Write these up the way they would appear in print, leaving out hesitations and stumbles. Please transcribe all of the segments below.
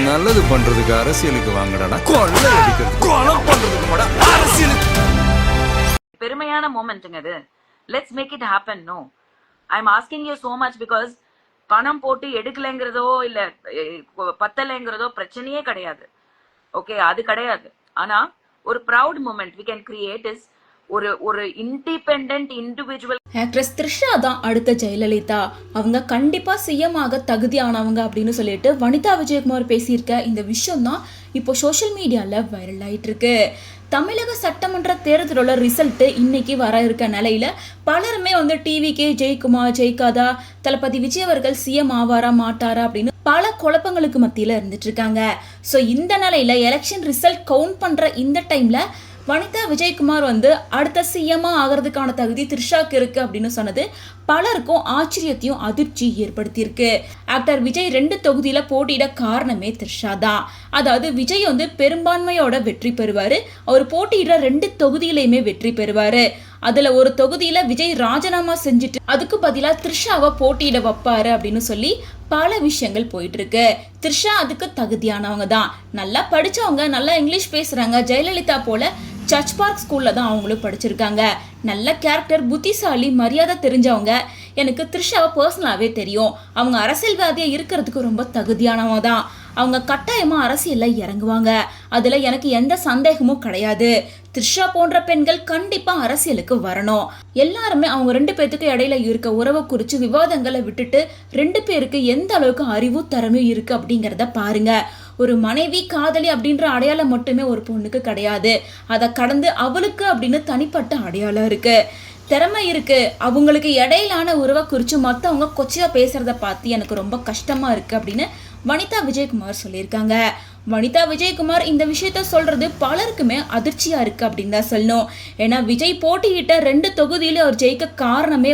நல்லது பண்றதுக்கு அரசியலுக்கு வாங்கடா, கொள்ளை அடிக்கிறது கொலை பண்றதுக்கு அரசியலுக்கு. பெருமையான மொமெண்ட்ங்க இது. Let's make it happen. No, I am asking you so much because பணம் போட்டு எடுக்கலைங்கிறதோ இல்ல பத்தலைங்கிறதோ பிரச்சனையே கிடையாது. ஓகே, அது கிடையாது. ஆனா ஒரு proud moment we can create is ஒரு இண்டிபெண்டன்ட் இண்டிவிஜுவல். ஆக்ட்ரஸ் த்ரிஷா தான் அடுத்த ஜெயலலிதா. அவங்க கண்டிப்பா சிஎம் ஆக தகுதியானவங்க அப்படின்னு சொல்லிட்டு வனிதா விஜயகுமார் பேசியிருக்க இந்த விஷயம் தான் இப்போ சோஷியல் மீடியால வைரல் ஆயிட்டு இருக்கு. தமிழக சட்டமன்ற தேர்தலோட ரிசல்ட் இன்னைக்கு வர இருக்க நிலையில பலருமே டிவிக்கே ஜெயிக்குமா ஜெயிக்காதா, தளபதி விஜய் அவர்கள் சிஎம் ஆவாரா மாட்டாரா அப்படின்னு பல குழப்பங்களுக்கு மத்தியில இருந்துட்டு இருக்காங்க. ஸோ இந்த நிலையில எலெக்ஷன் ரிசல்ட் கவுண்ட் பண்ற இந்த டைம்ல வனிதா விஜயகுமார் அடுத்த சிஎம்மா ஆகிறதுக்கான தகுதி த்ரிஷாக்கு இருக்கு அப்படின்னு சொன்னது பலருக்கும் ஆச்சரியத்தையும் அதிர்ச்சி ஏற்படுத்தியிருக்கு. ஆக்டர் விஜய் 2 தொகுதியில போட்டியிட காரணமே த்ரிஷா தான். அதாவது விஜய் பெரும்பான்மையோட வெற்றி பெறுவாரு. அவர் போட்டியிட 2 தொகுதியிலையுமே வெற்றி பெறுவாரு. அதுல ஒரு தொகுதியில விஜய் ராஜினாமா செஞ்சுட்டு அதுக்கு பதிலா த்ரிஷாவை போட்டியிட வைப்பாரு அப்படின்னு சொல்லி பல விஷயங்கள் போயிட்டு இருக்கு. த்ரிஷா அதுக்கு தகுதியானவங்க தான். நல்லா படிச்சவங்க, நல்லா இங்கிலீஷ் பேசுறாங்க. ஜெயலலிதா போல சர்ச் பார்க் ஸ்கூல்ல தான் அவங்களும் படிச்சிருக்காங்க. நல்ல கேரக்டர், புத்திசாலி, மரியாதை தெரிஞ்சவங்க. எனக்கு த்ரிஷாவை பர்சனலாவே தெரியும். அவங்க அரசியல்வாதியா இருக்கிறதுக்கு ரொம்ப தகுதியானவங்க தான். அவங்க கட்டாயமா அரசியல்ல இறங்குவாங்க. அதுல எனக்கு எந்த சந்தேகமும் கிடையாது. த்ரிஷா போன்ற பெண்கள் கண்டிப்பா அரசியலுக்கு வரணும். எல்லாருமே அவங்க 2 பேருக்கு இடையில இருக்க உறவை குறிச்சு விவாதங்களை விட்டுட்டு 2 பேருக்கு எந்த அளவுக்கு அறிவு திறமையும் இருக்கு அப்படிங்கிறத பாருங்க. ஒரு மனைவி, காதலி அப்படின்ற அடையாளம் மட்டுமே ஒரு பொண்ணுக்கு கிடையாது. அதை கடந்து அவளுக்கு அப்படின்னு தனிப்பட்ட அடையாளம் இருக்கு, திறமை இருக்கு. அவங்களுக்கு இடையிலான உறவை குறித்து மற்றவங்க கொச்சையா பேசுறத பார்த்து எனக்கு ரொம்ப கஷ்டமா இருக்கு அப்படின்னு வனிதா விஜயகுமார் சொல்லியிருக்காங்க. வனிதா விஜயகுமார் இந்த விஷயத்த சொல்றது பலருக்குமே அதிர்ச்சியா இருக்கு அப்படின்னு தான் சொல்லணும். ஏன்னா விஜய் போட்டியிட்ட 2 தொகுதியில அவர் ஜெயிக்க காரணமே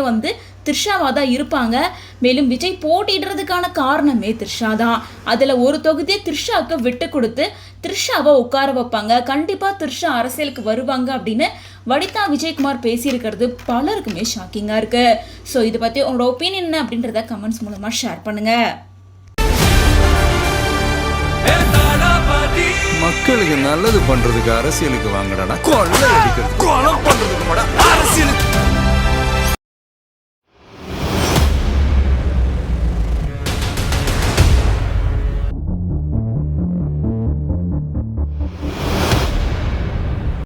த்ரிஷாவா தான் இருப்பாங்க. மேலும் விஜய் போட்டிடுறதுக்கான காரணமே த்ரிஷா தான். அதுல ஒரு தொகுதியை த்ரிஷாவுக்கு விட்டு கொடுத்து த்ரிஷாவை உட்கார வைப்பாங்க. கண்டிப்பா த்ரிஷா அரசியலுக்கு வருவாங்க அப்படின்னு வனிதா விஜயகுமார் பேசியிருக்கிறது பலருக்குமே ஷாக்கிங்கா இருக்கு. ஸோ இதை பத்தி உங்களோட ஒப்பீனியன் என்ன அப்படின்றத கமெண்ட்ஸ் மூலமா ஷேர் பண்ணுங்க. மக்களுக்கு நல்லது பண்றதுக்கு அரசியலுக்கு வாங்கடா, கொள்ளை அடிக்கிறது கொலை